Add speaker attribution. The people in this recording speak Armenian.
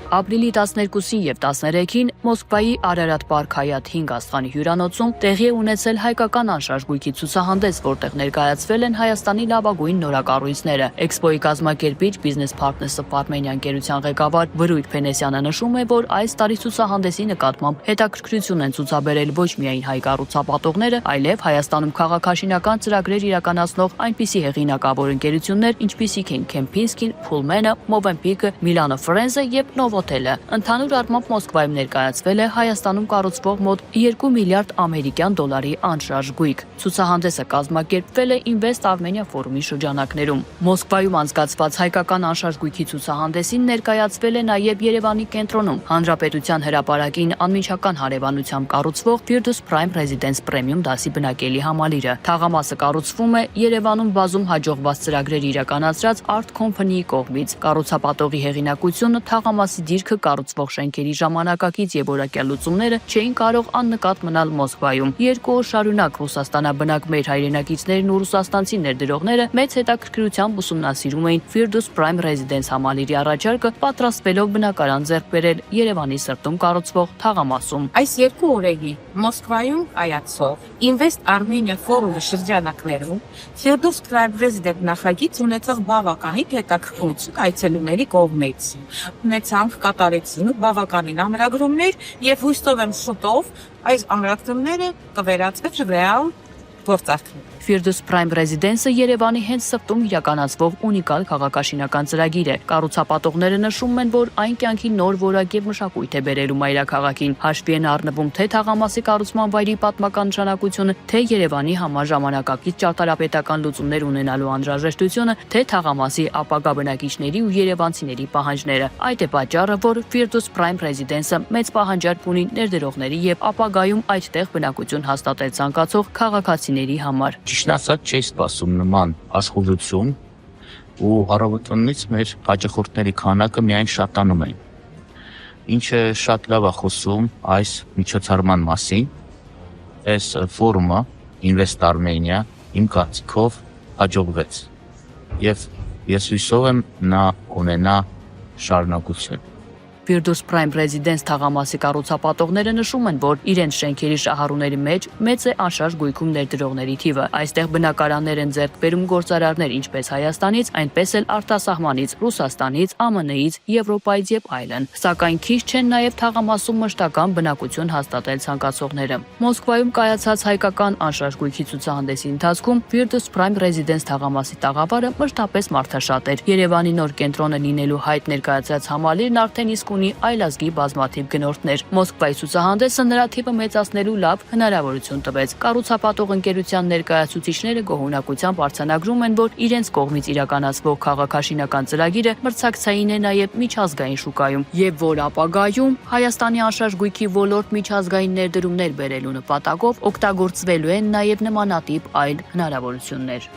Speaker 1: Ապրիլի 12-ին եւ 13-ին Մոսկվայի Արարատ Պարկ Հայաթ 5 աստղանի հյուրանոցում տեղի է ունեցել հայկական անշարժ գույքի ցուցահանդես, որտեղ ներկայացվել են Հայաստանի լավագույն նորակառույցները։ Էքսպոյի կազմակերպիչ Business Partners of Armenia ընկերության ղեկավար Վրույթ Փենեսյանը նշում է, որ այս տարի ցուցահանդեսի նկատմամբ հետաքրքրություն են ցուցաբերել ոչ միայն հայ կառուցապատողները, այլև Հայաստանում քաղաքաշինական ծրագրեր իրականացնող այնպիսի հեղինակավոր ընկերություններ, ինչպիսիք են Kempinski, Pullman, Movenpick, Milano Firenze եւ Novotel-ը։ Ընդհանուր առմամբ Մոսկվայում ներկայացվել է Հայաստանում կառուցվող մոտ 2 միլիարդ ամերիկյան դոլարի անշարժ գույք։ Ցուցահանդեսը կազմակերպվել է Invest Armenia ֆորումի շրջանակներում։ Մոսկվայում անցկացված հայկական անշարժ գույքի ցուցահանդեսին ներկայացվել է նաև Երևանի կենտրոնում Հանրապետության հրապարակին անմիջական հարևանությամբ կառուցվող Firdaus Prime Residence Premium դասի բնակելի համալիրը։ Թաղամասը կառուցվում է Երևանում բազում հաջողված ծրագրեր իրականացրած Art Company-ի կողմից։ Կառուցապատողի հեղինակությունը թաղամասի դիրքը կառուցվող շենքերի ժամանակակից եւ որակյալ լուծումները չէին կարող աննկատ մնալ Մոսկվայում։ 2 օր շարունակ ռուսաստանաբնակ մեր հայրենակիցներն ու ռուսաստանցի ներդրողները մեծ հետաքրքրությամբ ուսումնասիրում էին Firdaus Prime Residence համալիրի առաջարկը, պատրաստվելով բնակարան ձեռք բերել Երևանի սրտում կառուցվող թաղամասում։
Speaker 2: Այս 2 օրերի Մոսկվայում կայացող Invest Armenia ֆորումի շրջանակներում Firdaus Prime Residence նախագիծ ունեցող բավականին հետաքրքրություն այցելուների կողմից։ Ունեցանք կատարեցին բավականին ամրագրումներ եւ հույս տվեմ շուտով այս ամրագրումները կվերածվեն ռեալ գործարքների։
Speaker 1: Firdaus Prime Residence-ը Երևանի հենց սրտում իրականացվող ունիկալ քաղաքաշինական ծրագիր է։ Կառուցապատողները նշում են, որ այն կյանքի նոր որակ եւ մշակույթ է բերելու մայրաքաղաքին։ Հաշվի են առնվում թե թաղամասի կառուցման վայրի պատմական նշանակությունը, թե Երևանի համար ժամանակակից ճարտարապետական լուծումներ ունենալու անհրաժեշտությունը, թե թաղամասի ապագա բնակիչների ու երևանցիների պահանջները։ Այդ է պատճառը, որ Firdaus Prime Residence-ը մեծ պահանջարկ ունի ներդրողների եւ ապագայում այդտեղ բնակություն հաստատել ցանկացող քաղաքացիների համար։
Speaker 3: Ճիշտ ասած, չի սպասում նման աշխուժություն ու առավոտվանից մեր հաճախորդների քանակը միայն շատանում է։ Ինչը շատ լավ է խոսում այս միջոցառման մասին։ Այս ֆորումը Invest Armenia իմ կարծիքով հաջողվեց։ Եվ ես հույսով եմ նա ունենա շարունակություն։
Speaker 1: Firdaus Prime Residence թաղամասի կառուցապատողները նշում են, որ իրենց շենքերի շահառուների մեջ մեծ է անշարժ գույքում ներդրողների թիվը։ Այստեղ բնակարաններ են ձեռք բերում գործարարներ ինչպես Հայաստանից, այնպես էլ արտասահմանից, Ռուսաստանից, ԱՄՆ-ից, Եվրոպայից եւ այլն։ Սակայն քիչ չեն նաեւ թաղամասում մշտական բնակություն հաստատել ցանկացողները։ Մոսկվայում կայացած հայկական անշարժ գույքի ցուցահանդեսի ընթացքում Firdaus Prime Residence թաղամասի տաղավարը մշտապես մարդաշատ էր։ Երևանի նոր կենտրոնը լինելու հայտ ներկայացրած համալիրն արդեն իսկ ունի այլազգի բազմաթիվ գնորդներ։ Մոսկվայի ցուցահանդեսը նրա թիվը մեծացնելու լավ հնարավորություն տվեց։ Կառուցապատող ընկերության ներկայացուցիչները գոհունակությամբ արձանագրում են, որ իրենց կողմից իրականացվող քաղաքաշինական ծրագիրը մրցակցային է նաև միջազգային շուկայում եւ որ ապագայում Հայաստանի անշարժ գույքի ոլորտ միջազգային ներդրումներ բերելու նպատակով օգտագործվելու են նաև նմանատիպ այլ հնարավորություններ։